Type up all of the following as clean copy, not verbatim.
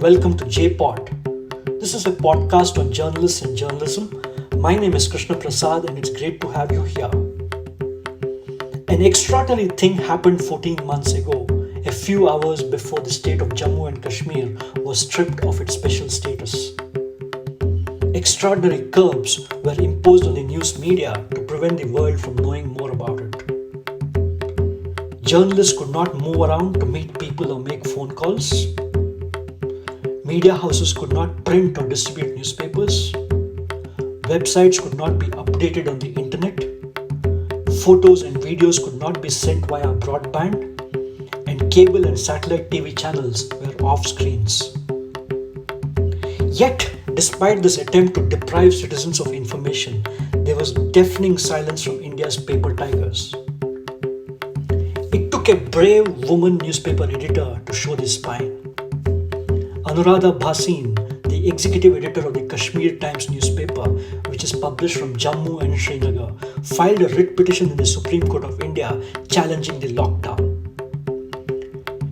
welcome to JPod. This is a podcast on journalists and journalism. My name is Krishna Prasad and it's great to have you here. An extraordinary thing happened 14 months ago, a few hours before the state of Jammu and Kashmir was stripped of its special status. Extraordinary curbs were imposed on the news media to prevent the world from knowing more about it. Journalists could not move around to meet people or make phone calls. Media houses could not print or distribute newspapers. Websites could not be updated on the internet. Photos and videos could not be sent via broadband. And cable and satellite TV channels were off screens. Yet, despite this attempt to deprive citizens of information, there was deafening silence from India's paper tigers. It took a brave woman newspaper editor to show the spine. Anuradha Bhasin, the executive editor of the Kashmir Times newspaper, which is published from Jammu and Srinagar, filed a writ petition in the Supreme Court of India challenging the lockdown.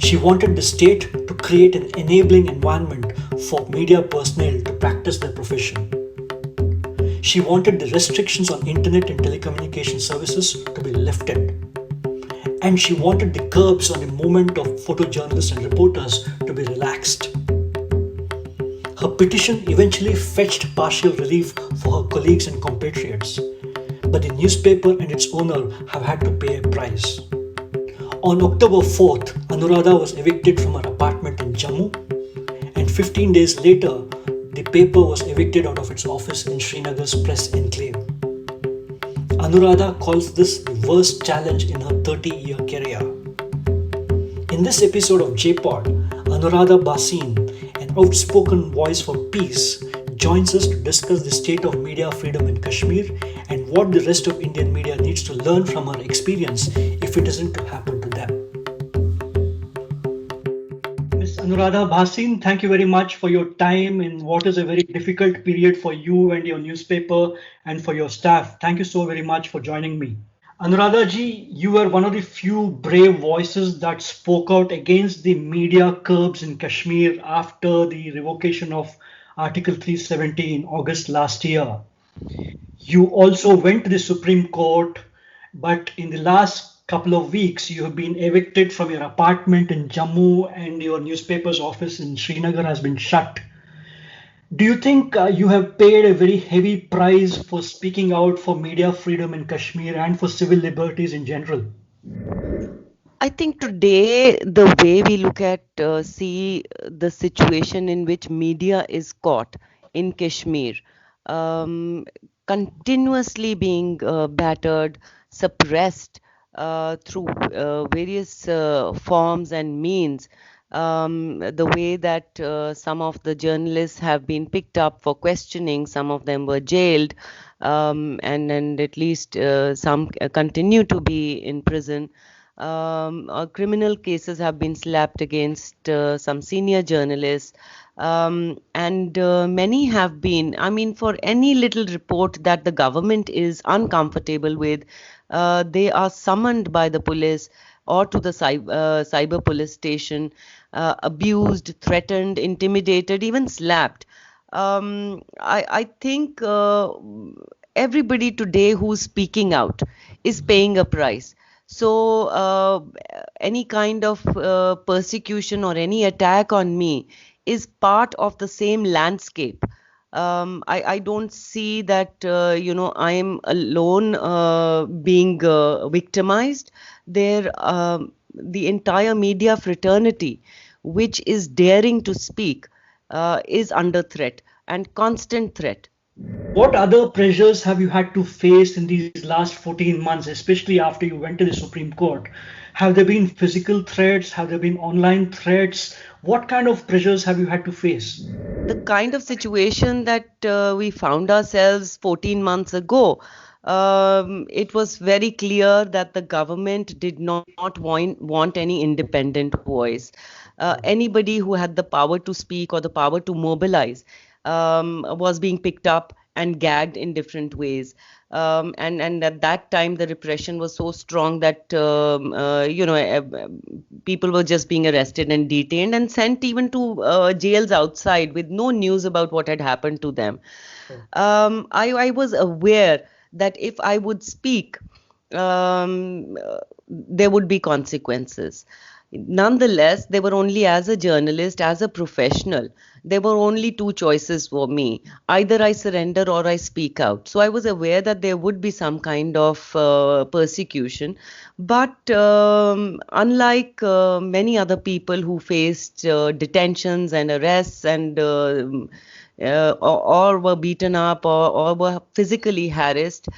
She wanted the state to create an enabling environment for media personnel to practice their profession. She wanted the restrictions on internet and telecommunication services to be lifted. And she wanted the curbs on the movement of photojournalists and reporters to be relaxed. Her petition eventually fetched partial relief for her colleagues and compatriots, but the newspaper and its owner have had to pay a price. On October 4th, Anuradha was evicted from her apartment in Jammu, and 15 days later, the paper was evicted out of its office in Srinagar's press enclave. Anuradha calls this the worst challenge in her 30-year career. In this episode of JPod, Anuradha Bhasin, an outspoken voice for peace, joins us to discuss the state of media freedom in Kashmir and what the rest of Indian media needs to learn from her experience if it isn't to happen to them. Ms. Anuradha Bhasin, thank you very much for your time in what is a very difficult period for you and your newspaper and for your staff. Thank you so very much for joining me. Anuradha ji, you were one of the few brave voices that spoke out against the media curbs in Kashmir after the revocation of Article 370 in August last year. You also went to the Supreme Court, but in the last couple of weeks, you have been evicted from your apartment in Jammu and your newspaper's office in Srinagar has been shut. Do you think you have paid a very heavy price for speaking out for media freedom in Kashmir and for civil liberties in general? I think today the way we look at see the situation in which media is caught in Kashmir, um, continuously being battered, suppressed through various forms and means. The way that some of the journalists have been picked up for questioning, some of them were jailed, and at least some continue to be in prison. Criminal cases have been slapped against some senior journalists, and many have been. I mean, for any little report that the government is uncomfortable with, they are summoned by the police or to the cyber police station, abused, threatened, intimidated, even slapped. I think everybody today who's speaking out is paying a price. So, any kind of persecution or any attack on me is part of the same landscape. I don't see that, I am alone being victimized. The entire media fraternity, which is daring to speak, is under threat and constant threat. What other pressures have you had to face in these last 14 months, especially after you went to the Supreme Court? Have there been physical threats? Have there been online threats? What kind of pressures have you had to face? The kind of situation that we found ourselves 14 months ago, it was very clear that the government did not want any independent voice. Anybody who had the power to speak or the power to mobilize was being picked up and gagged in different ways. And at that time, the repression was so strong that people were just being arrested and detained and sent even to jails outside with no news about what had happened to them. I was aware that if I would speak, there would be consequences. Nonetheless, they were only as a journalist, as a professional, there were only two choices for me. Either I surrender or I speak out. So I was aware that there would be some kind of persecution. But unlike many other people who faced detentions and arrests and or were beaten up or were physically harassed,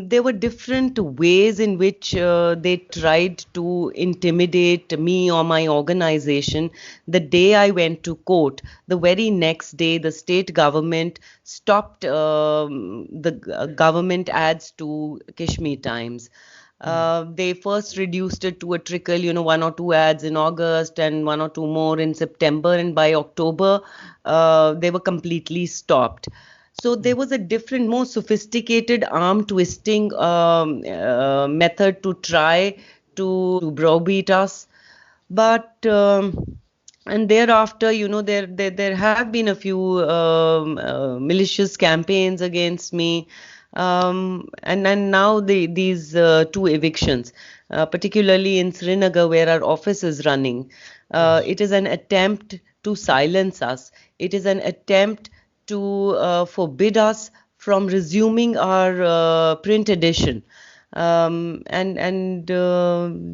there were different ways in which they tried to intimidate me or my organization. The day I went to court, the very next day, the state government stopped the government ads to Kashmir Times. They first reduced it to a trickle, one or two ads in August and one or two more in September. And by October, they were completely stopped. So there was a different, more sophisticated arm twisting method to try to browbeat us. But and thereafter, there have been a few malicious campaigns against me, and now these two evictions, particularly in Srinagar, where our office is running. It is an attempt to silence us. It is an attempt to forbid us from resuming our print edition. And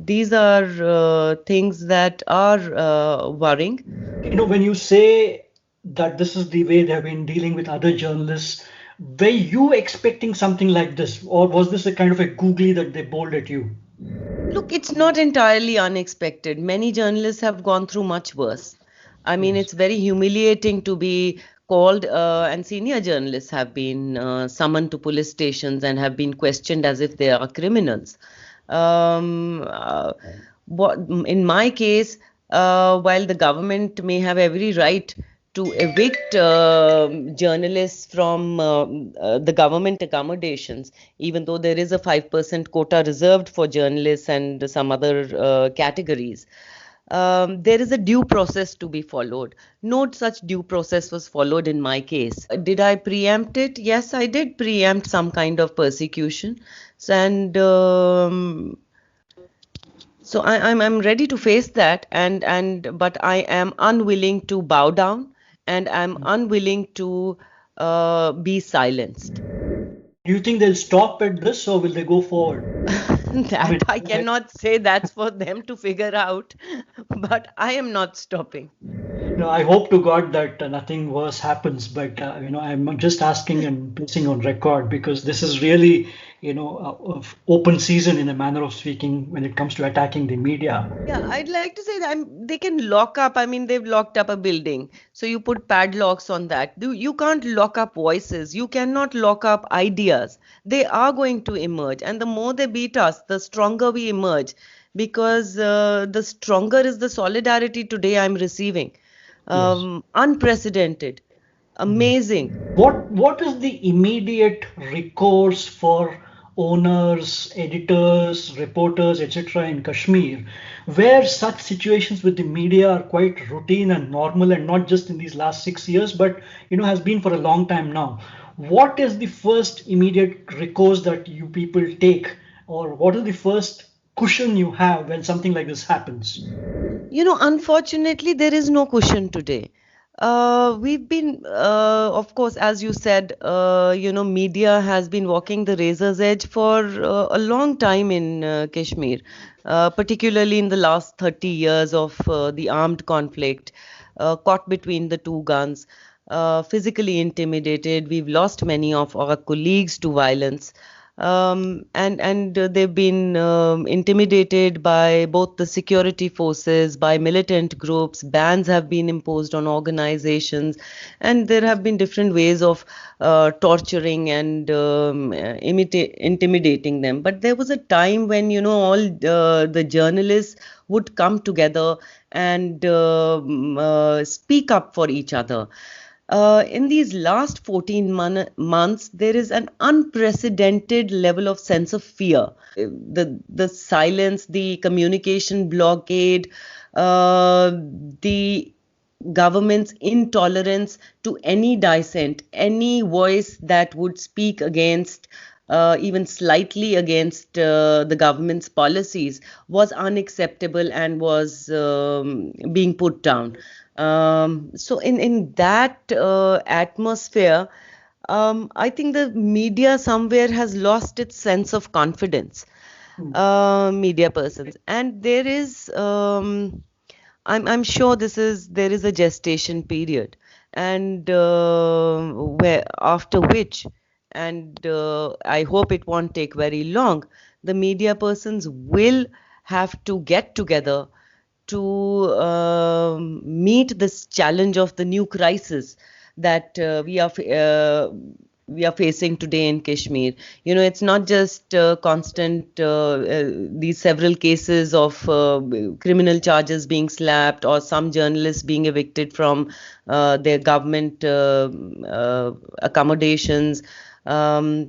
these are things that are worrying. When you say that this is the way they have been dealing with other journalists, were you expecting something like this, or was this a kind of a googly that they bowled at you? Look, it's not entirely unexpected. Many journalists have gone through much worse. I mean, Yes. it's very humiliating to be called, and senior journalists have been summoned to police stations and have been questioned as if they are criminals. Um, uh, in my case, while the government may have every right to evict journalists from the government accommodations, even though there is a 5% quota reserved for journalists and some other categories. There is a due process to be followed. No such due process was followed in my case. Did I preempt it? Yes, I did preempt some kind of persecution. And so I'm ready to face that, and but I am unwilling to bow down, and I'm unwilling to be silenced. Do you think they'll stop at this, or will they go forward? I That mean, I cannot say. That's for them to figure out. But I am not stopping. I hope to God that nothing worse happens. But I'm just asking and placing on record because this is really, of open season in a manner of speaking when it comes to attacking the media. Yeah, I'd like to say that they can lock up. I mean, they've locked up a building. So you put padlocks on that. You can't lock up voices. You cannot lock up ideas. They are going to emerge. And the more they beat us, the stronger we emerge. Because the stronger is the solidarity today I'm receiving. Yes. Unprecedented, amazing. What is the immediate recourse for owners, editors, reporters, etc. in Kashmir, where such situations with the media are quite routine and normal, and not just in these last 6 years, but has been for a long time now. What is the first immediate recourse that you people take, or what is the first cushion you have when something like this happens? Unfortunately, there is no cushion today. We've been, of course, as you said, media has been walking the razor's edge for a long time in Kashmir, particularly in the last 30 years of the armed conflict, caught between the two guns, physically intimidated. We've lost many of our colleagues to violence. And they've been intimidated by both the security forces, by militant groups. Bans have been imposed on organizations, and there have been different ways of torturing and intimidating them. But there was a time when all the journalists would come together and speak up for each other. In these last 14 months, there is an unprecedented level of sense of fear. The silence, the communication blockade, the government's intolerance to any dissent, any voice that would speak against, even slightly against the government's policies, was unacceptable and was being put down. So in that atmosphere, I think the media somewhere has lost its sense of confidence. Media persons, and there is I'm sure there is a gestation period, and where after which, and I hope it won't take very long, the media persons will have to get together to meet this challenge of the new crisis that we are facing today in Kashmir. You know, it's not just constant these several cases of criminal charges being slapped, or some journalists being evicted from their government accommodations, or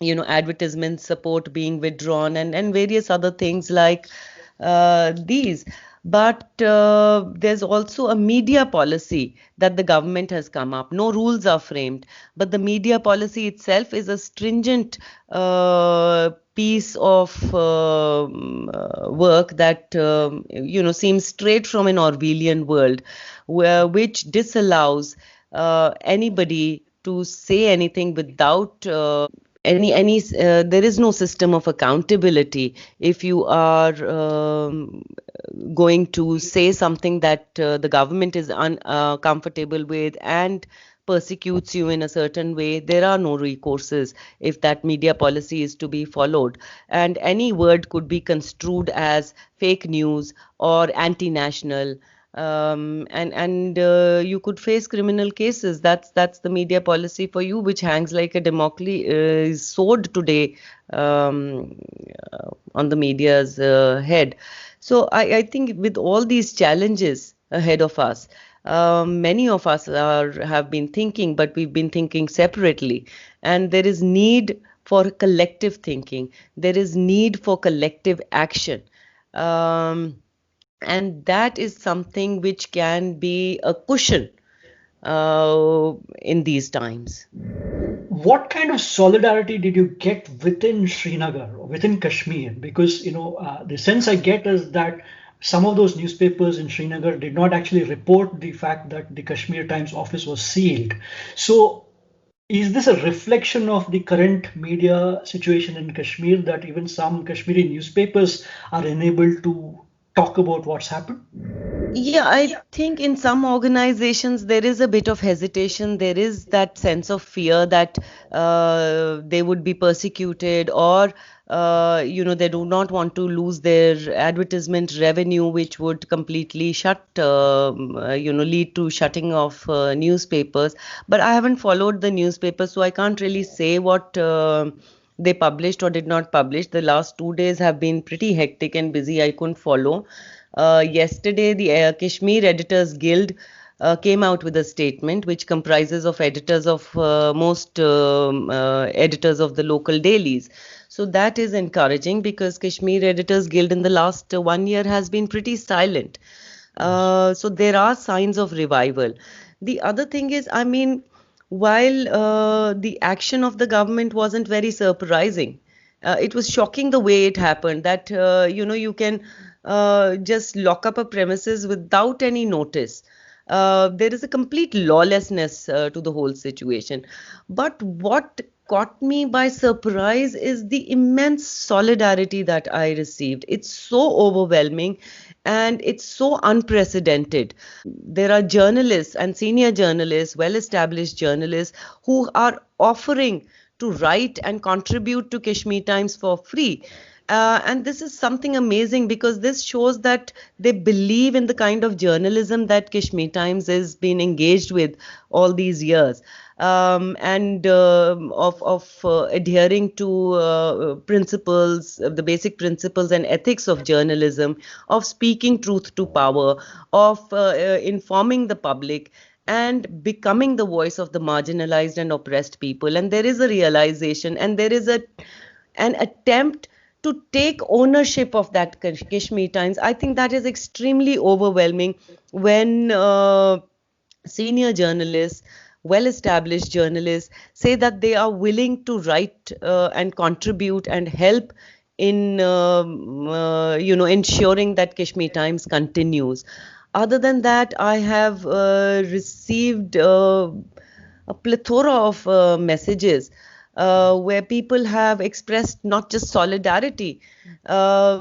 advertisement support being withdrawn, and various other things like these. But there's also a media policy that the government has come up. No rules are framed, but the media policy itself is a stringent piece of work that seems straight from an Orwellian world, which disallows anybody to say anything without there is no system of accountability. If you are going to say something that the government is uncomfortable with and persecutes you in a certain way, there are no recourses if that media policy is to be followed, and any word could be construed as fake news or anti-national, and you could face criminal cases. That's the media policy for you, which hangs like a Damocles sword today, on the media's head. So I think with all these challenges ahead of us, many of us have been thinking, but we've been thinking separately, and there is need for collective thinking. There is need for collective action. And that is something which can be a cushion in these times. What kind of solidarity did you get within Srinagar, or within Kashmir? Because the sense I get is that some of those newspapers in Srinagar did not actually report the fact that the Kashmir Times office was sealed. So, is this a reflection of the current media situation in Kashmir, that even some Kashmiri newspapers are unable to talk about what's happened? Yeah, I think in some organizations there is a bit of hesitation. There is that sense of fear that they would be persecuted, or they do not want to lose their advertisement revenue, which would completely lead to shutting of newspapers. But I haven't followed the newspapers, so I can't really say what they published or did not publish. The last 2 days have been pretty hectic and busy. I couldn't follow. Yesterday, the Kashmir Editors Guild came out with a statement which comprises of editors of most editors of the local dailies. So that is encouraging, because Kashmir Editors Guild in the last 1 year has been pretty silent. So there are signs of revival. The other thing is, I mean, while the action of the government wasn't very surprising, it was shocking the way it happened, that you can just lock up a premises without any notice. There is a complete lawlessness to the whole situation. But what caught me by surprise is the immense solidarity that I received. It's so overwhelming and it's so unprecedented. There are journalists and senior journalists, well established journalists, who are offering to write and contribute to Kashmir Times for free. And this is something amazing because this shows that they believe in the kind of journalism that Kashmir Times has been engaged with all these years, and of adhering to principles, the basic principles and ethics of journalism, of speaking truth to power, of informing the public, and becoming the voice of the marginalized and oppressed people. And there is a realization, and there is an attempt to take ownership of that Kashmir Times. I think that is extremely overwhelming when senior journalists, well established journalists, say that they are willing to write and contribute and help in ensuring that Kashmir Times continues. Other than that, I have received a plethora of messages where people have expressed not just solidarity. They are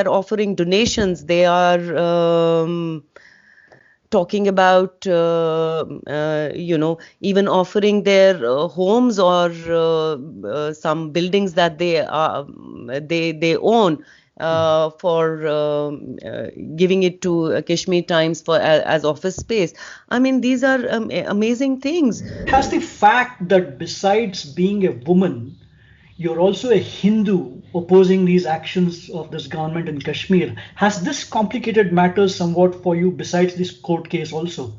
offering donations. They are talking about even offering their homes or some buildings that they own for giving it to Kashmir Times for as office space. I mean, these are amazing things. Has the fact that besides being a woman, you're also a Hindu opposing these actions of this government in Kashmir, has this complicated matters somewhat for you besides this court case also?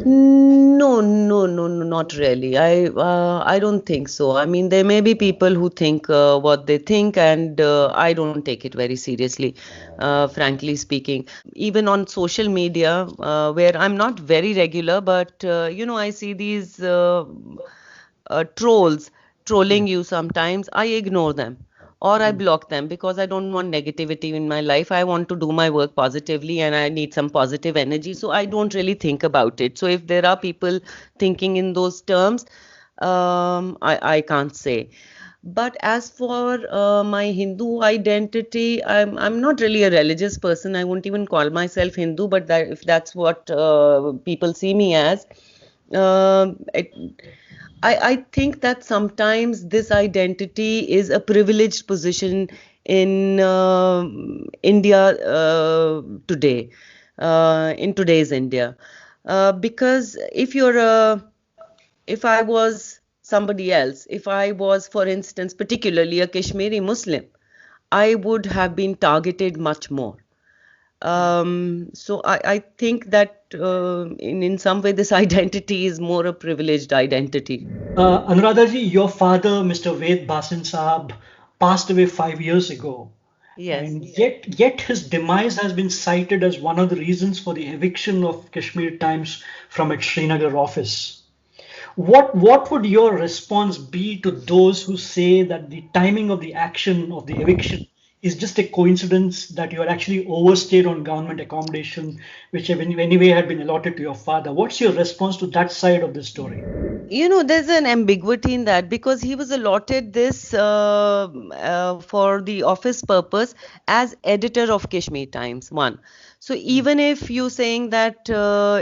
No, no, no, no, not really. I don't think so. I mean, there may be people who think what they think, and I don't take it very seriously, frankly speaking. Even on social media, where I'm not very regular, but I see these trolls Yeah. trolling you sometimes. I ignore them or I block them because I don't want negativity in my life. I want to do my work positively and I need some positive energy. So I don't really think about it. So if there are people thinking in those terms, I can't say. But as for my Hindu identity, I'm not really a religious person. I won't even call myself Hindu, but that if that's what people see me as, it, I think that sometimes this identity is a privileged position in India today, in today's India. Because if I was somebody else, if I was, for instance, particularly a Kashmiri Muslim, I would have been targeted much more. So I think that in some way this identity is more a privileged identity. Anuradha ji, your father, Mr. Ved Basin Saab, passed away 5 years ago. Yes. And yet his demise has been cited as one of the reasons for the eviction of Kashmir Times from its Srinagar office. What would your response be to those who say that the timing of the action of the eviction is just a coincidence, that you had actually overstayed on government accommodation, which anyway had been allotted to your father? What's your response to that side of the story? There's an ambiguity in that because he was allotted this for the office purpose as editor of Kashmir Times, one. So even if you're saying that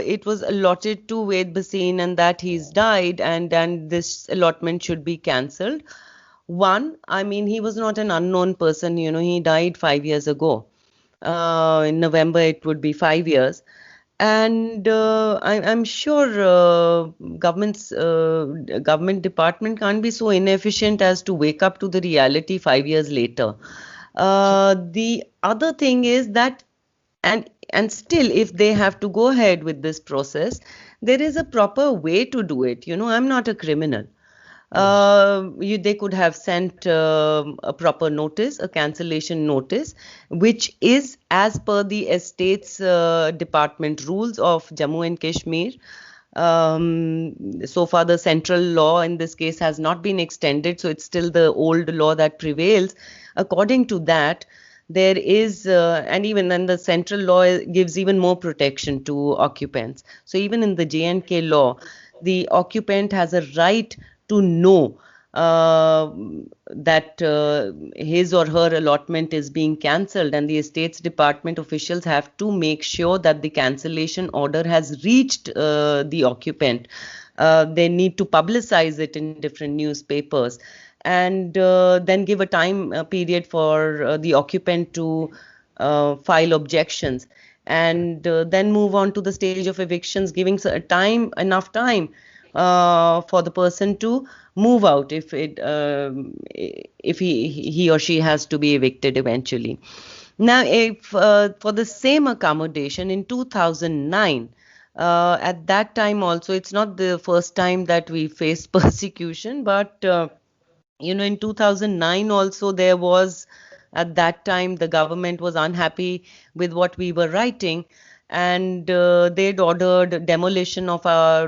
it was allotted to Ved Bhasin and that he's died and this allotment should be cancelled, one, I mean, he was not an unknown person. He died 5 years ago. In November, it would be 5 years. And I'm sure government department can't be so inefficient as to wake up to the reality 5 years later. The other thing is that, and still, if they have to go ahead with this process, there is a proper way to do it. I'm not a criminal. Yes. They could have sent a proper notice, a cancellation notice, which is as per the estates department rules of Jammu and Kashmir. So far, the central law in this case has not been extended, so it's still the old law that prevails. According to that, there is, and even then, the central law gives even more protection to occupants. So even in the J&K law, the occupant has a right to know uh, that his or her allotment is being cancelled, and the estates department officials have to make sure that the cancellation order has reached the occupant. They need to publicize it in different newspapers, and then give a time period for the occupant to file objections, and then move on to the stage of evictions, giving enough time for the person to move out if he or she has to be evicted eventually. Now, if for the same accommodation in 2009, at that time also, it's not the first time that we faced persecution, but in 2009 also, there was, at that time, the government was unhappy with what we were writing, and they'd ordered demolition of our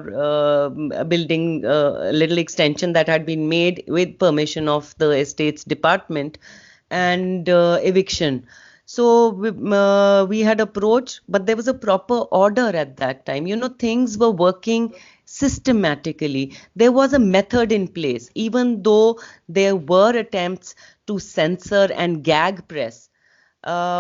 building, little extension that had been made with permission of the estates department, and eviction. So we had approached, but there was a proper order at that time. Things were working systematically. There was a method in place, even though there were attempts to censor and gag press,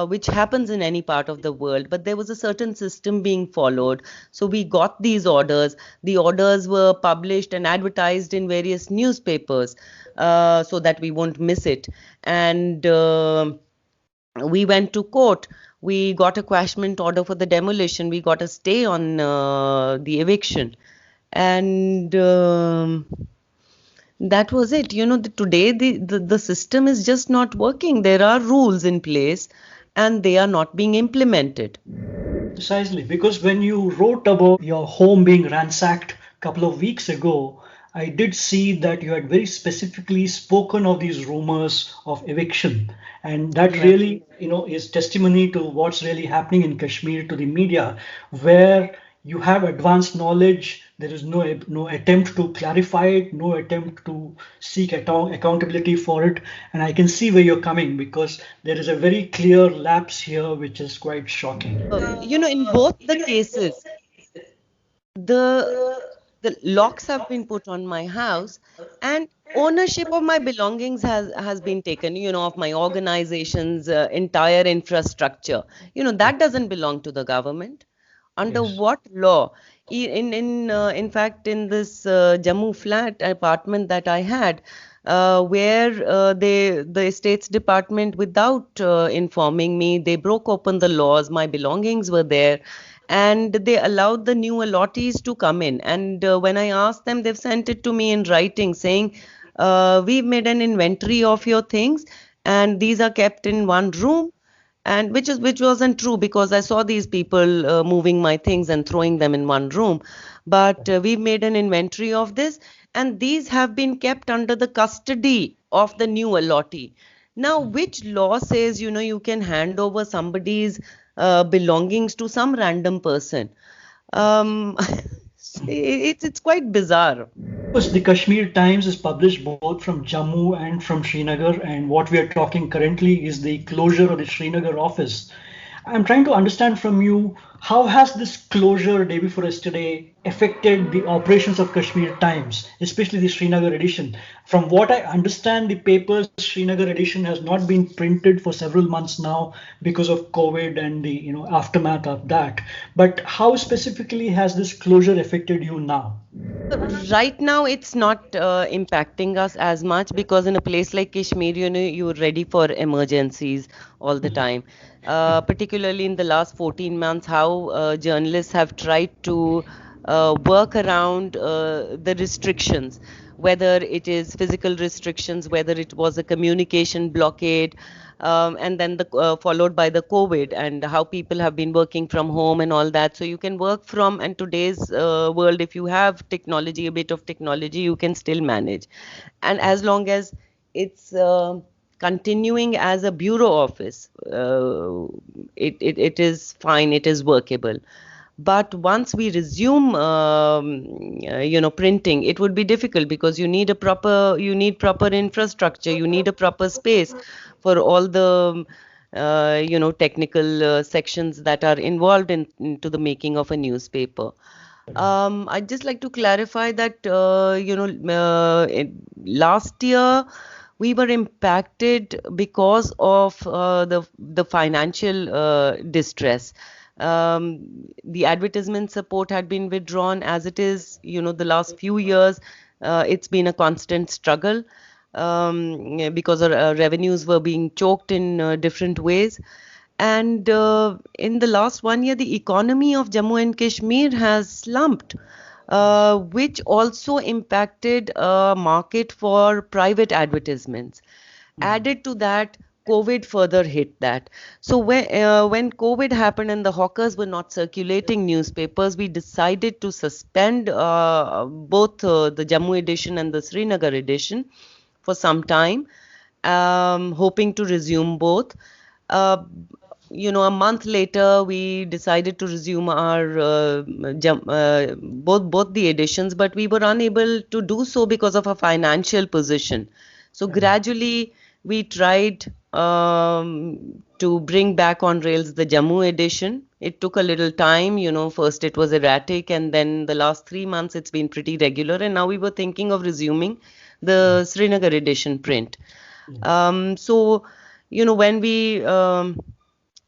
which happens in any part of the world, but there was a certain system being followed. So we got these orders. The orders were published and advertised in various newspapers, so that we won't miss it. And we went to court. We got a quashment order for the demolition. We got a stay on the eviction. And that was it. Today the system is just not working. There are rules in place and they are not being implemented. Precisely, because when you wrote about your home being ransacked a couple of weeks ago, I did see that you had very specifically spoken of these rumors of eviction, and that Yeah. really, is testimony to what's really happening in Kashmir to the media, where you have advanced knowledge. There is no attempt to clarify it, no attempt to seek accountability for it, and I can see where you're coming because there is a very clear lapse here, which is quite shocking. In both the cases, the the locks have been put on my house, and ownership of my belongings has been taken, of my organization's entire infrastructure. That doesn't belong to the government. Under Yes. what law? In fact, in this Jammu flat apartment that I had, where the estates department, without informing me, they broke open the laws. My belongings were there, and they allowed the new allottees to come in. And when I asked them, they've sent it to me in writing, saying, "We've made an inventory of your things, and these are kept in one room." And which wasn't true, because I saw these people moving my things and throwing them in one room. But we've made an inventory of this, and these have been kept under the custody of the new allottee. Now, which law says, you can hand over somebody's belongings to some random person? um it's quite bizarre. Course, the Kashmir Times is published both from Jammu and from Srinagar, and what we are talking currently is the closure of the Srinagar office. I'm trying to understand from you, how has this closure day before yesterday affected the operations of Kashmir Times, especially the Srinagar edition? From what I understand, the paper's Srinagar edition has not been printed for several months now because of COVID and the aftermath of that. But how specifically has this closure affected you now? Right now, it's not impacting us as much, because in a place like Kashmir, you're ready for emergencies all the time. Particularly in the last 14 months, how journalists have tried to work around the restrictions, whether it is physical restrictions, whether it was a communication blockade, and then followed by the COVID, and how people have been working from home and all that. So you can work from, and today's world, if you have technology, a bit of technology, you can still manage. And as long as it's continuing as a bureau office, it is fine, it is workable. But once we resume printing, it would be difficult, because you need proper infrastructure, you need a proper space for all the technical sections that are involved into the making of a newspaper. I'd just like to clarify that last year we were impacted because of the financial distress. The advertisement support had been withdrawn. As it is, the last few years, it's been a constant struggle. because our revenues were being choked in different ways. And in the last 1 year, the economy of Jammu and Kashmir has slumped, which also impacted market for private advertisements. Added to that, COVID further hit that. So when COVID happened and the hawkers were not circulating newspapers, we decided to suspend both the Jammu edition and the Srinagar edition for some time, hoping to resume both. Uh, a month later, we decided to resume our both the editions, but we were unable to do so because of a financial position. So gradually, we tried to bring back on rails the Jammu edition. It took a little time, first it was erratic, and then the last 3 months it's been pretty regular. And now we were thinking of resuming the Srinagar edition print. So, when we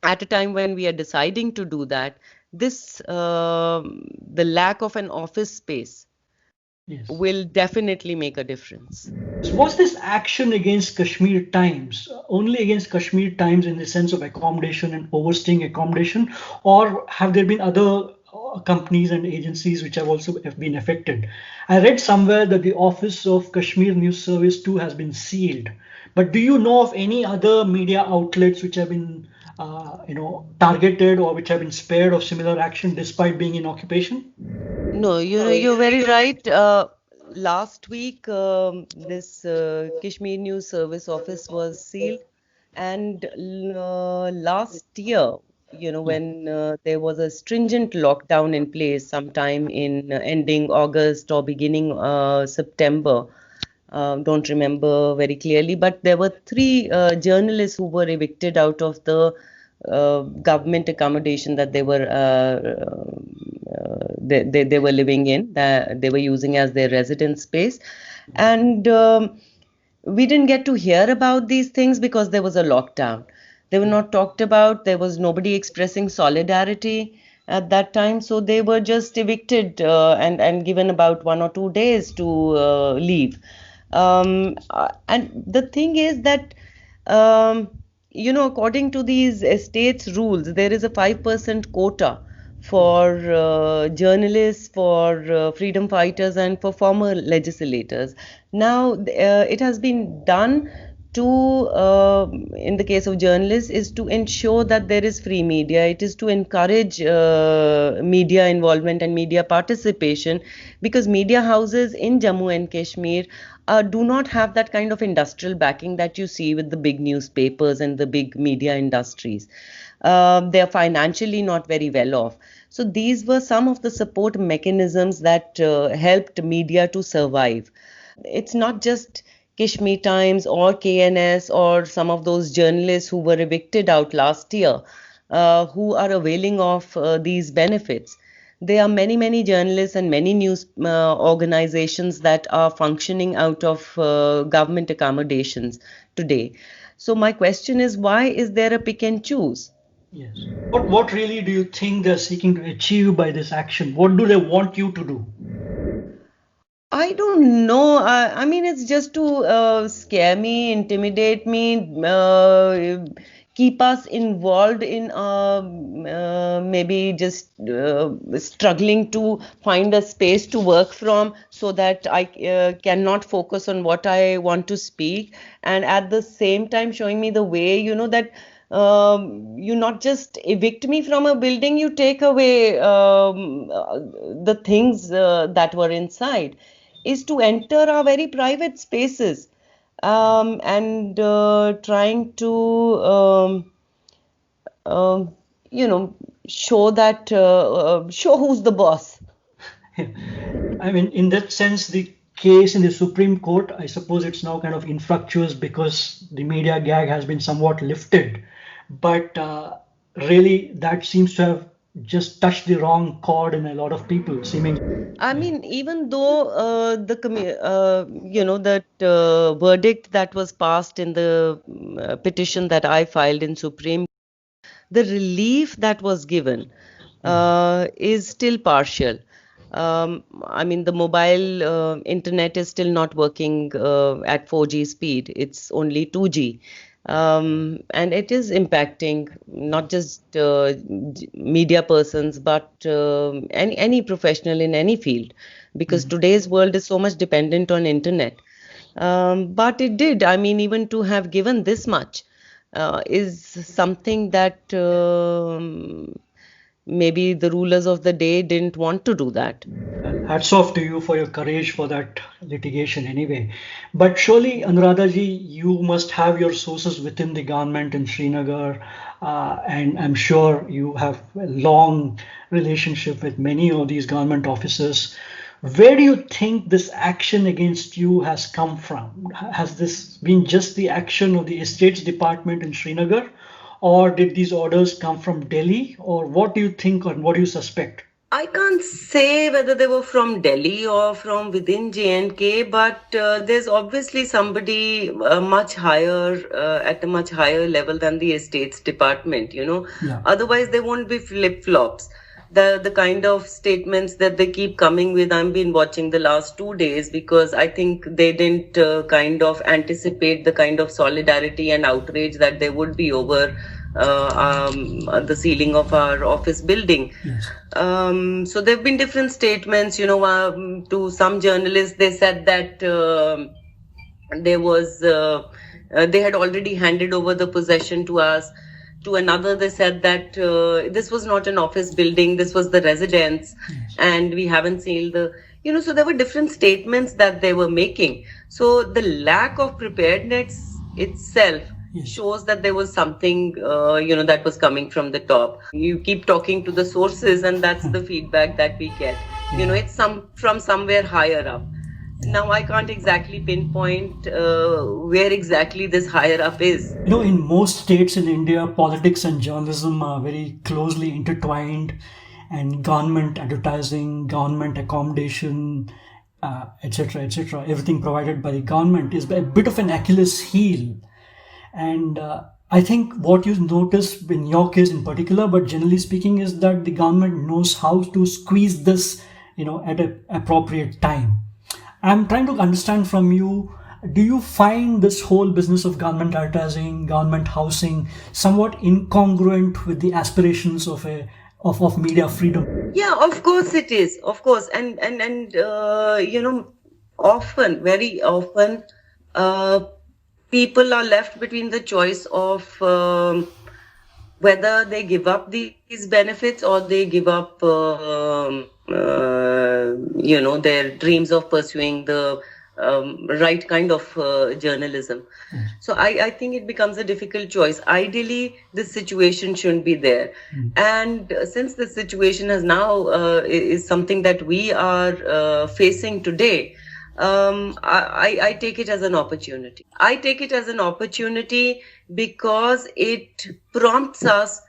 at a time when we are deciding to do that, this the lack of an office space Yes. will definitely make a difference. Was this action against Kashmir Times only against Kashmir Times in the sense of accommodation and overstaying accommodation, or have there been other companies and agencies which have been affected? I read somewhere that the office of Kashmir News Service too has been sealed. But do you know of any other media outlets which have been, targeted or which have been spared of similar action despite being in occupation? No, you're very right. Last week, this Kashmir News Service office was sealed, and last year, Yeah. when there was a stringent lockdown in place sometime in ending August or beginning September, don't remember very clearly, but there were three journalists who were evicted out of the government accommodation that they were living in, that they were using as their residence space. And we didn't get to hear about these things because there was a lockdown. They were not talked about. There was nobody expressing solidarity at that time. So they were just evicted and given about 1 or 2 days to leave. And the thing is that, um, according to these estates rules, there is a 5% quota for journalists, for freedom fighters, and for former legislators. Now, it has been done to, in the case of journalists, is to ensure that there is free media. It is to encourage media involvement and media participation, because media houses in Jammu and Kashmir do not have that kind of industrial backing that you see with the big newspapers and the big media industries. They are financially not very well off. So these were some of the support mechanisms that helped media to survive. It's not just Kashmir Times or KNS or some of those journalists who were evicted out last year who are availing of these benefits. There are many, many journalists and many news organizations that are functioning out of government accommodations today. So my question is, why is there a pick and choose? Yes. What really do you think they're seeking to achieve by this action? What do they want you to do? I don't know. I mean, it's just to scare me, intimidate me, keep us involved in maybe just struggling to find a space to work from, so that I cannot focus on what I want to speak. And at the same time, showing me the way, that you not just evict me from a building, you take away the things that were inside, is to enter our very private spaces, and trying to um, you know show that show who's the boss. I mean, in that sense, the case in the Supreme Court, I suppose it's now kind of infructuous because the media gag has been somewhat lifted. But really, that seems to have just touched the wrong chord in a lot of people, seeming. I mean, even though that verdict that was passed in the petition that I filed in Supreme, the relief that was given is still partial. I mean, the mobile internet is still not working at 4G speed. It's only 2G. And it is impacting not just media persons, but any professional in any field, because today's world is so much dependent on internet. But it did. I mean, even to have given this much is something that maybe the rulers of the day didn't want to do that. Well, hats off to you for your courage for that litigation anyway. But surely, Anuradha ji, you must have your sources within the government in Srinagar, and I'm sure you have a long relationship with many of these government officers. Where do you think this action against you has come from? Has this been just the action of the Estates Department in Srinagar, or did these orders come from Delhi, or what do you think or what do you suspect? I can't say whether they were from Delhi or from within J&K, but there's obviously somebody much higher, at a much higher level than the Estates Department, you know. Yeah. Otherwise, there won't be flip-flops. The kind of statements that they keep coming with, I've been watching the last 2 days, because I think they didn't kind of anticipate the kind of solidarity and outrage that there would be over the ceiling of our office building. Yes. So there have been different statements, you know, to some journalists, they said that there was, they had already handed over the possession to us. To another, they said that this was not an office building, this was the residence, and we haven't sealed the, you know, so there were different statements that they were making. So the lack of preparedness itself shows that there was something, you know, that was coming from the top. You keep talking to the sources, and that's the feedback that we get. You know, it's from somewhere higher up. Now, I can't exactly pinpoint where exactly this higher up is. You know, in most states in India, politics and journalism are very closely intertwined, and government advertising, government accommodation, etc., etc., everything provided by the government is a bit of an Achilles heel. And I think what you notice in your case in particular, but generally speaking, is that the government knows how to squeeze this, you know, at an appropriate time. I'm trying to understand from you, do you find this whole business of government advertising, government housing somewhat incongruent with the aspirations of media freedom? Yeah, of course it is. Of course. And you know, often, very often, people are left between the choice of whether they give up these benefits or they give up, you know, their dreams of pursuing the right kind of journalism. So I think it becomes a difficult choice. Ideally, this situation shouldn't be there. And since the situation has now is something that we are facing today, I take it as an opportunity. I take it as an opportunity because it prompts us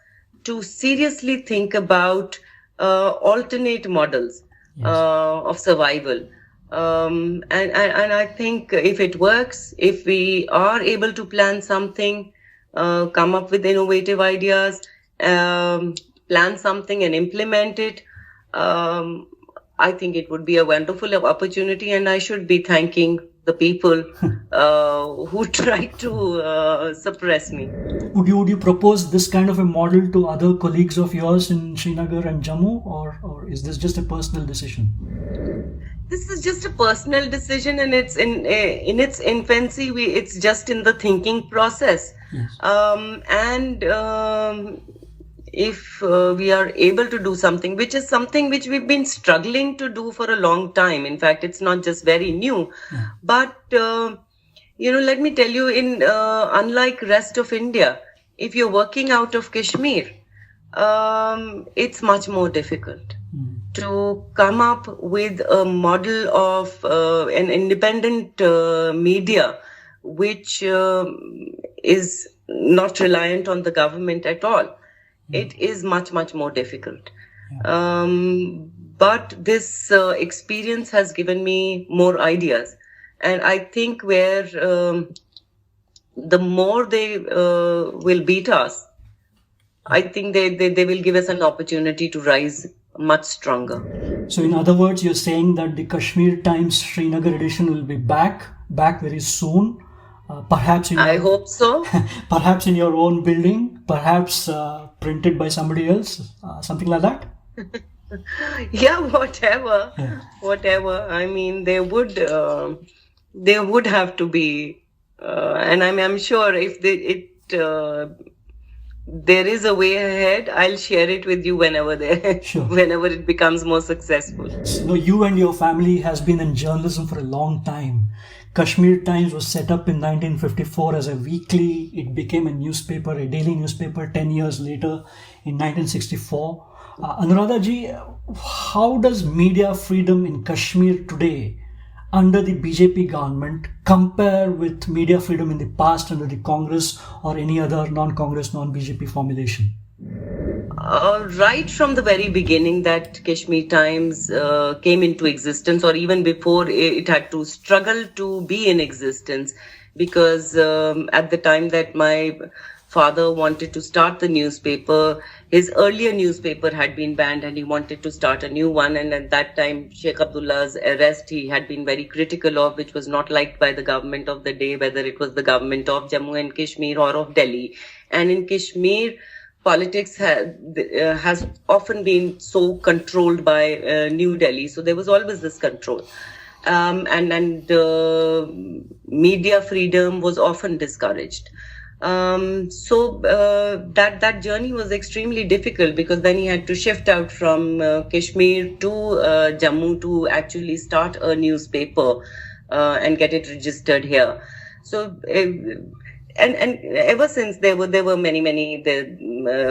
to seriously think about alternate models of survival. And I think if it works, if we are able to plan something, come up with innovative ideas, plan something and implement it, I think it would be a wonderful opportunity, and I should be thanking the people who tried to suppress me. Would you propose this kind of a model to other colleagues of yours in Srinagar and Jammu, or is this just a personal decision? This is just a personal decision, and it's in its infancy. It's just in the thinking process. Yes. If we are able to do something, which is something which we've been struggling to do for a long time. In fact, it's not just very new, but you know, let me tell you, in unlike rest of India, if you're working out of Kashmir, it's much more difficult to come up with a model of an independent media which is not reliant on the government at all. It is much, much more difficult. But this experience has given me more ideas. And I think where the more they will beat us, I think they will give us an opportunity to rise much stronger. So in other words, you're saying that the Kashmir Times Srinagar edition will be back very soon. Perhaps in I hope so. perhaps in your own building, perhaps printed by somebody else, something like that. Yeah, whatever, Yeah. whatever. I mean, there would have to be, and I'm sure if there is a way ahead, I'll share it with you Sure. whenever it becomes more successful. So you and your family has been in journalism for a long time. Kashmir Times was set up in 1954 as a weekly. It became a newspaper, a daily newspaper 10 years later in 1964. Anuradha ji, how does media freedom in Kashmir today under the BJP government compare with media freedom in the past under the Congress or any other non-Congress, non-BJP formulation? Right from the very beginning that Kashmir Times came into existence, or even before, it had to struggle to be in existence, because at the time that my father wanted to start the newspaper, his earlier newspaper had been banned and he wanted to start a new one. And at that time, Sheikh Abdullah's arrest, he had been very critical of, which was not liked by the government of the day, whether it was the government of Jammu and Kashmir or of Delhi. And in Kashmir, politics has often been so controlled by New Delhi. So there was always this control. And media freedom was often discouraged. So that journey was extremely difficult, because then he had to shift out from Kashmir to Jammu to actually start a newspaper and get it registered here. So and ever since there were many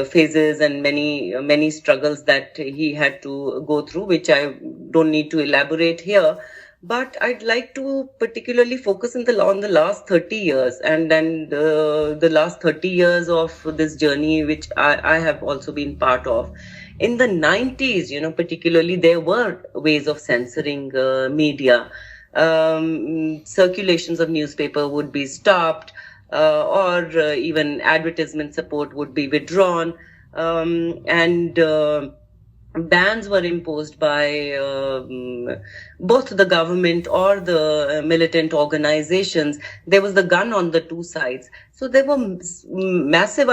phases and many struggles that he had to go through, which I don't need to elaborate here. But I'd like to particularly focus on the last 30 years, and then the last 30 years of this journey, which I have also been part of. In the 90s, particularly, there were ways of censoring media. Circulations of newspaper would be stopped, or even advertisement support would be withdrawn, and bans were imposed by both the government or the militant organizations. There was the gun on the two sides. So there were massive,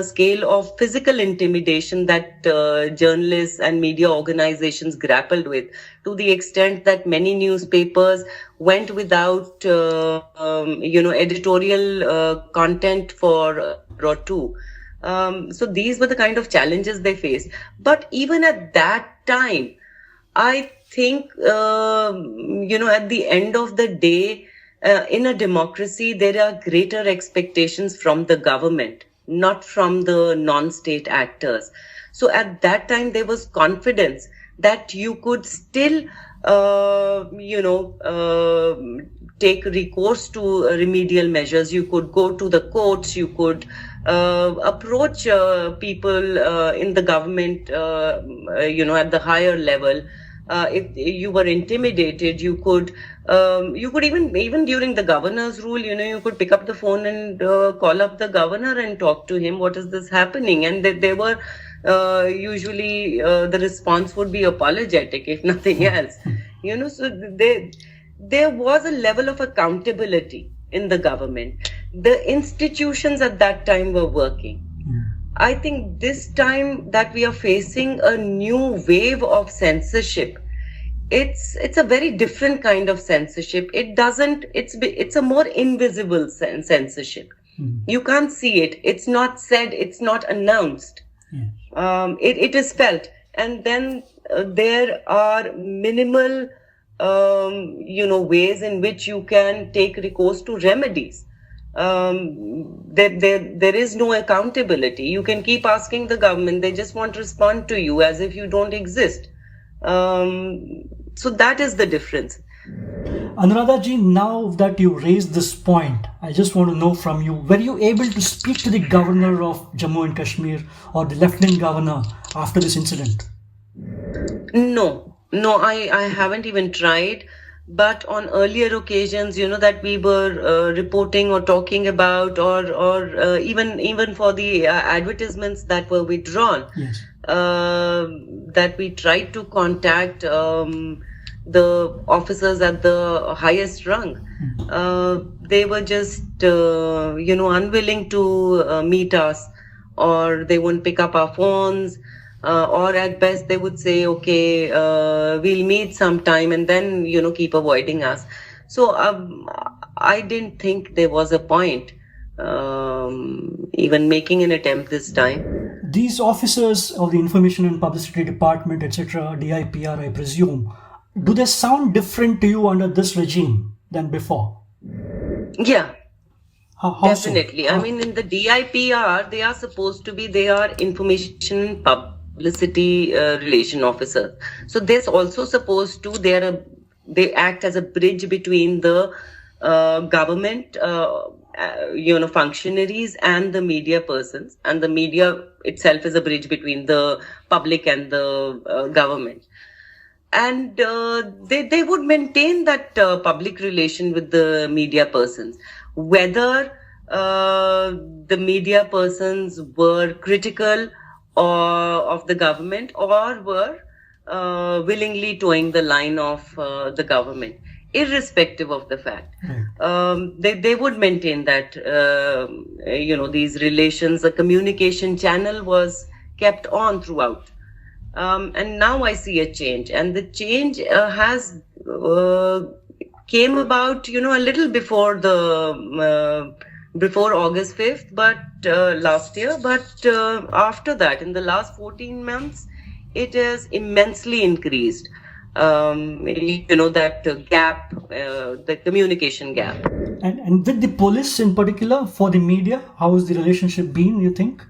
scale of physical intimidation that journalists and media organizations grappled with, to the extent that many newspapers went without, editorial content for or two. So these were the kind of challenges they faced. But even at that time, I think, at the end of the day, in a democracy, there are greater expectations from the government, not from the non-state actors. So at that time, there was confidence that you could still, take recourse to remedial measures. You could go to the courts, you could approach people in the government, at the higher level. If you were intimidated, you could even during the governor's rule, you could pick up the phone and call up the governor and talk to him. What is this happening? And they were usually the response would be apologetic, if nothing else. So there was a level of accountability in the government. The institutions at that time were working. I think this time that we are facing a new wave of censorship, it's a very different kind of censorship. It's a more invisible censorship. You can't see it. It's not said. It's not announced. It is felt. And then there are minimal, ways in which you can take recourse to remedies. There is no accountability. You can keep asking the government. They just won't respond to you as if you don't exist. So that is the difference. Anuradha ji, now that you raised this point, I just want to know from you, were you able to speak to the governor of Jammu and Kashmir or the lieutenant governor after this incident? No, I haven't even tried. But on earlier occasions, that we were reporting or talking about, or even for the advertisements that were withdrawn, Yes. that we tried to contact the officers at the highest rung. They were just, unwilling to meet us, or they wouldn't pick up our phones, or at best they would say, okay, we'll meet sometime, and then, keep avoiding us. So I didn't think there was a point even making an attempt this time. These officers of the Information and Publicity Department, etc., DIPR, I presume, do they sound different to you under this regime than before? Yeah, How so? definitely. I mean, in the DIPR, they are information and publicity relation officers. So they're also supposed to, they act as a bridge between the government, functionaries and the media persons. And the media itself is a bridge between the public and the government. And they would maintain that public relation with the media persons, whether the media persons were critical of the government or were willingly towing the line of the government, irrespective of the fact. They would maintain that these relations, the communication channel was kept on throughout. And now I see a change, and the change has came about, a little before before August 5th, but last year. But after that, in the last 14 months, it has immensely increased. That gap, the communication gap. And with the police in particular, for the media, how has the relationship been, you think?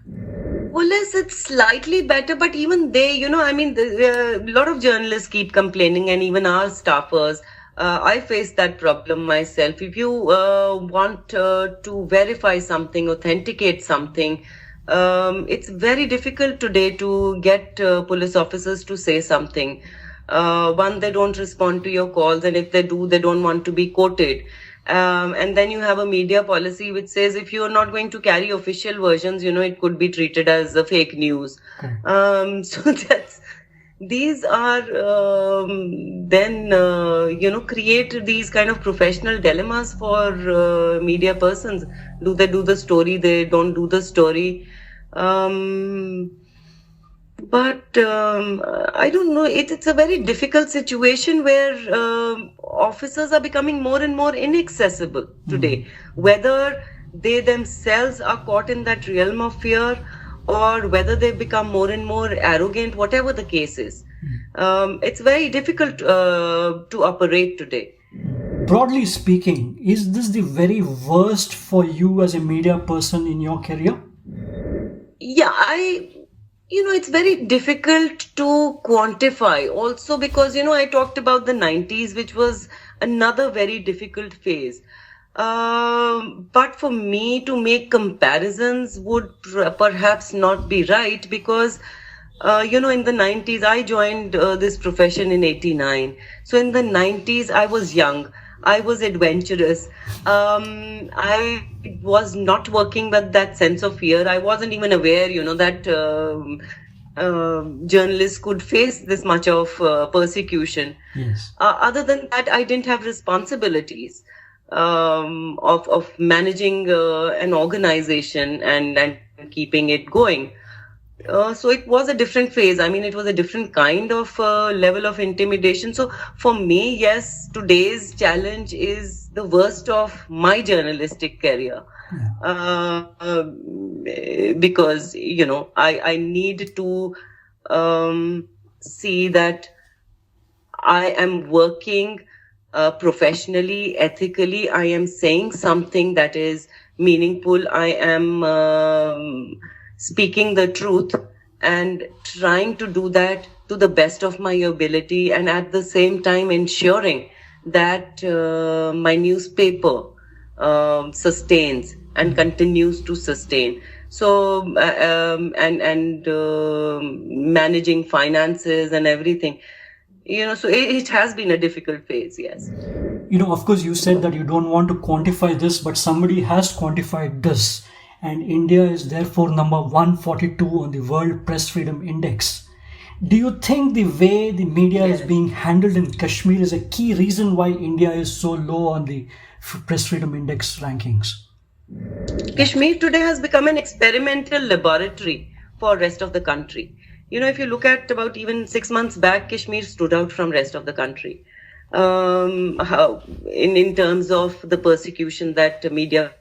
Police, it's slightly better, but even they, a lot of journalists keep complaining, and even our staffers. I face that problem myself. If you want to verify something, authenticate something, it's very difficult today to get police officers to say something. One, they don't respond to your calls, and if they do, they don't want to be quoted. And then you have a media policy which says if you are not going to carry official versions, it could be treated as a fake news. So these are create these kind of professional dilemmas for media persons. Do they do the story? They don't do the story. But I don't know. It's a very difficult situation where officers are becoming more and more inaccessible today. Whether they themselves are caught in that realm of fear, or whether they become more and more arrogant, whatever the case is. It's very difficult to operate today. Broadly speaking, is this the very worst for you as a media person in your career? Yeah, it's very difficult to quantify also because, I talked about the 90s, which was another very difficult phase. But for me to make comparisons would perhaps not be right because, in the 90s, I joined this profession in 89. So in the 90s, I was young. I was adventurous. I was not working with that sense of fear. I wasn't even aware, that journalists could face this much of persecution. Yes. Other than that, I didn't have responsibilities of managing an organization and keeping it going. So it was a different phase. It was a different kind of level of intimidation. So for me, yes, today's challenge is the worst of my journalistic career. Because, I need to see that I am working professionally, ethically. I am saying something that is meaningful. I am speaking the truth and trying to do that to the best of my ability, and at the same time ensuring that my newspaper sustains and continues to sustain. So managing finances and everything, so it has been a difficult phase. Yes. Of course, you said that you don't want to quantify this, but somebody has quantified this. and India is therefore number 142 on the World Press Freedom Index. Do you think the way the media is being handled in Kashmir is a key reason why India is so low on the Press Freedom Index rankings? Kashmir today has become an experimental laboratory for rest of the country. If you look at about even 6 months back, Kashmir stood out from rest of the country. In terms of the persecution that media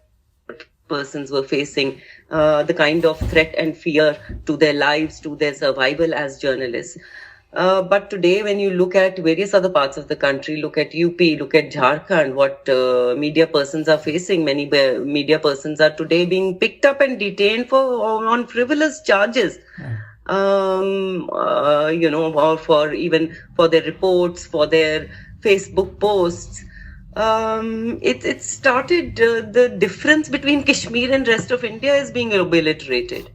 persons were facing, the kind of threat and fear to their lives, to their survival as journalists. But today, when you look at various other parts of the country, look at UP, look at Jharkhand, what media persons are facing, many media persons are today being picked up and detained on frivolous charges. Or for their reports, for their Facebook posts. It started, the difference between Kashmir and rest of India is being obliterated.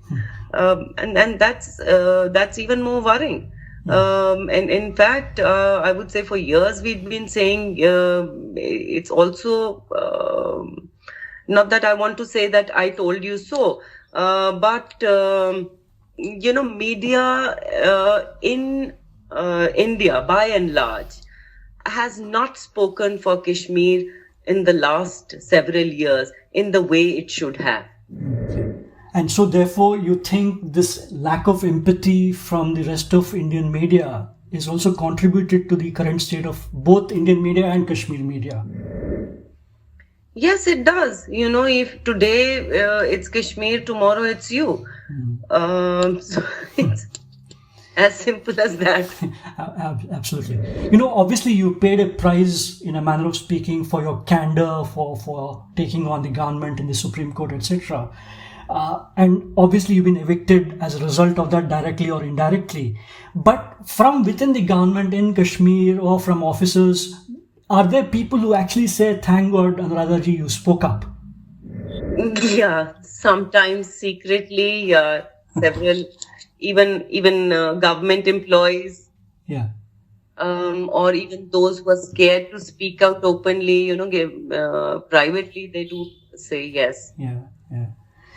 And that's even more worrying. And in fact, I would say for years we've been saying it's also, not that I want to say that I told you so, but media in India, by and large, has not spoken for Kashmir in the last several years in the way it should have. And so therefore you think this lack of empathy from the rest of Indian media is also contributed to the current state of both Indian media and Kashmir media? Yes, it does. If today it's Kashmir, tomorrow it's you. So it's as simple as that. Absolutely. Obviously you paid a price, in a manner of speaking, for your candor, for taking on the government in the Supreme Court, etc. And obviously you've been evicted as a result of that, directly or indirectly. But from within the government in Kashmir or from officers, are there people who actually say, thank God, Anuradha ji, you spoke up? Yeah, sometimes secretly, several, even government employees. Yeah. Or even those who are scared to speak out openly, privately, they do say yes. Yeah.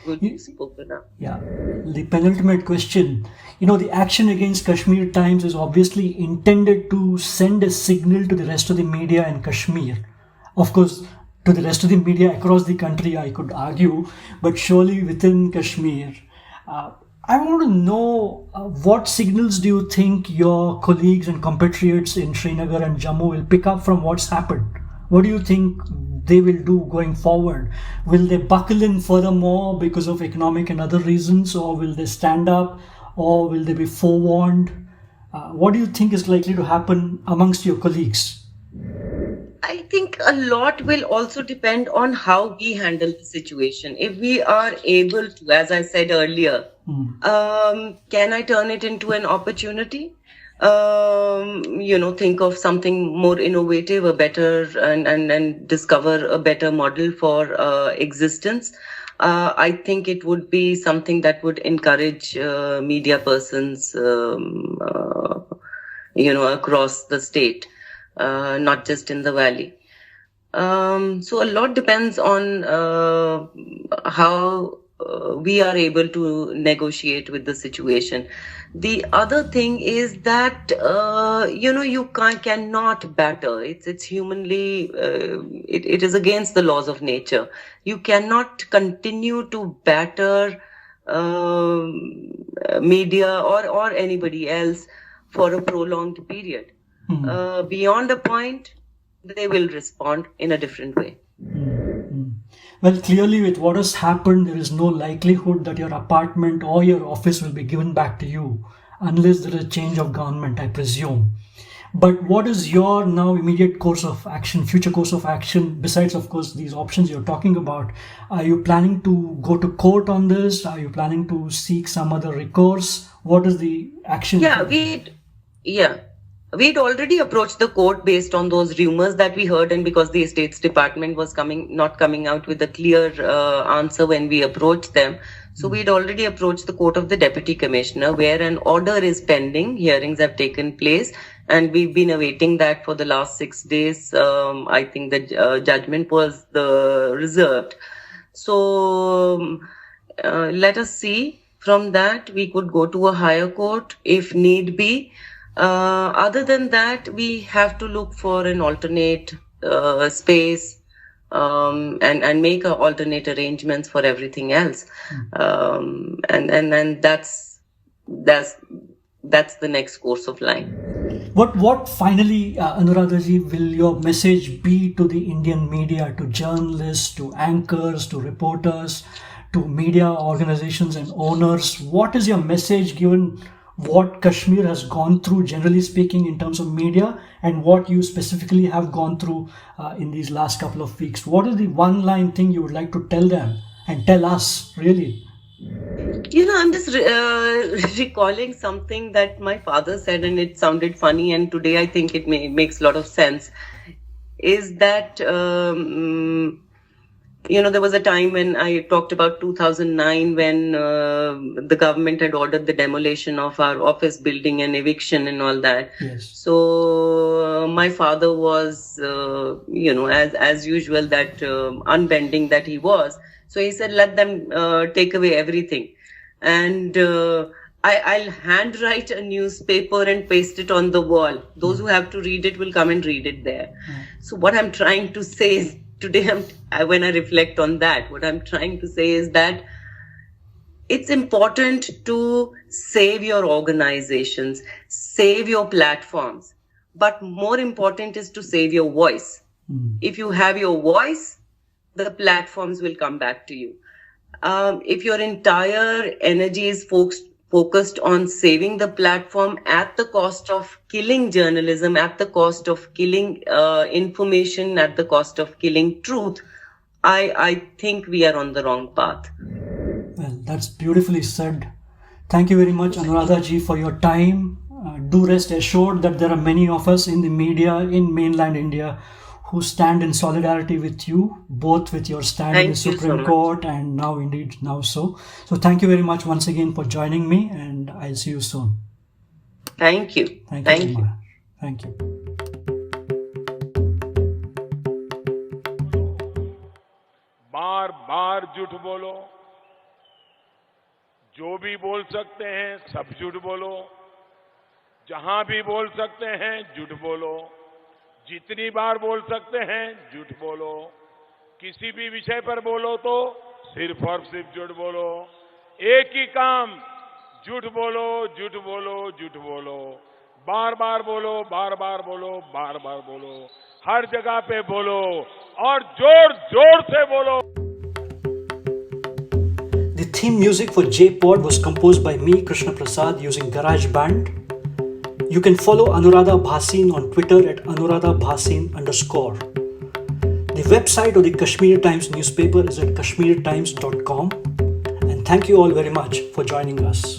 Good spoken up. Yeah. The penultimate question, the action against Kashmir Times is obviously intended to send a signal to the rest of the media in Kashmir. Of course, to the rest of the media across the country, I could argue, but surely within Kashmir. I want to know what signals do you think your colleagues and compatriots in Srinagar and Jammu will pick up from what's happened? What do you think they will do going forward? Will they buckle in furthermore because of economic and other reasons, or will they stand up, or will they be forewarned? What do you think is likely to happen amongst your colleagues? I think a lot will also depend on how we handle the situation. If we are able to, as I said earlier, can I turn it into an opportunity? Think of something more innovative, a better, and discover a better model for existence. I think it would be something that would encourage media persons, across the state, not just in the valley. So a lot depends on how we are able to negotiate with the situation. The other thing is that you cannot batter. It's humanly, it is against the laws of nature. You cannot continue to batter media or anybody else for a prolonged period. Beyond a point, they will respond in a different way. Well, clearly with what has happened, there is no likelihood that your apartment or your office will be given back to you unless there is a change of government, I presume. But what is your now immediate course of action, future course of action, besides, of course, these options you're talking about? Are you planning to go to court on this? Are you planning to seek some other recourse? What is the action? We'd already approached the court based on those rumors that we heard, and because the Estates Department was not coming out with a clear answer when we approached them. So we'd already approached the court of the Deputy Commissioner, where an order is pending. Hearings have taken place, and we've been awaiting that for the last 6 days. I think the judgment was reserved. So let us see. From that, we could go to a higher court if need be. Other than that, we have to look for an alternate space, and make alternate arrangements for everything else. And that's the next course of line. What finally, Anuradhaji, will your message be to the Indian media, to journalists, to anchors, to reporters, to media organizations and owners? What is your message given what Kashmir has gone through, generally speaking, in terms of media, and what you specifically have gone through in these last couple of weeks? What is the one-line thing you would like to tell them and tell us, really? I'm just recalling something that my father said, and it sounded funny, and today I think it makes a lot of sense. Is that, there was a time when I talked about 2009 when the government had ordered the demolition of our office building and eviction and all that. Yes. So my father was, as usual, that unbending that he was. So he said, let them take away everything. And I'll handwrite a newspaper and paste it on the wall. Those who have to read it will come and read it there. So what I'm trying to say is, today, when I reflect on that, what I'm trying to say is that it's important to save your organizations, save your platforms, but more important is to save your voice. If you have your voice, the platforms will come back to you. If your entire energy is focused on saving the platform at the cost of killing journalism, at the cost of killing information, at the cost of killing truth, I think we are on the wrong path. Well, that's beautifully said. Thank you very much, Anuradhaji, for your time. Do rest assured that there are many of us in the media in mainland India who stand in solidarity with you, both with your stand in the Supreme Court and now so. So thank you very much once again for joining me, and I'll see you soon. Thank you. Thank you. Thank you. बार बार झूठ बोलो, जो भी बोल सकते हैं सब झूठ बोलो, जहां भी बोल सकते हैं झूठ बोलो, जितनी बार बोल सकते हैं झूठ बोलो, किसी भी विषय पर बोलो तो सिर्फ और सिर्फ झूठ बोलो, एक ही काम, झूठ बोलो, झूठ बोलो, झूठ बोलो, बार बार बोलो, बार बार बोलो, बार बार बोलो, हर जगह पे बोलो और जोर जोर से बोलो. The theme music for J-Pod was composed by me, Krishna Prasad, using GarageBand. You can follow Anuradha Bhasin on Twitter at Anuradha Bhasin _. The website of the Kashmir Times newspaper is at kashmirtimes.com. And thank you all very much for joining us.